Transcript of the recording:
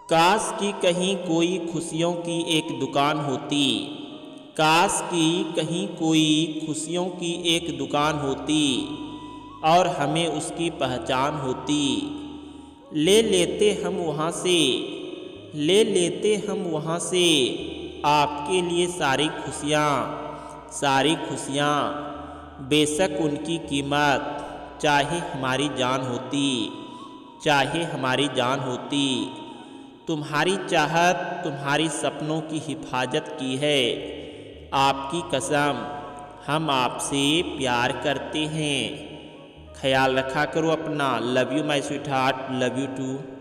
काश कि कहीं कोई खुशियों की एक दुकान होती, काश कि कहीं कोई खुशियों की एक दुकान होती और हमें उसकी पहचान होती। ले लेते हम वहाँ से, ले लेते हम वहाँ से आपके लिए सारी खुशियाँ, सारी खुशियाँ। बेशक उनकी कीमत चाहे हमारी जान होती, चाहे हमारी जान होती। तुम्हारी चाहत, तुम्हारी सपनों की हिफाजत की है आपकी कसम, हम आपसे प्यार करते हैं। ख्याल रखा करो अपना। Love you my sweetheart, love you to.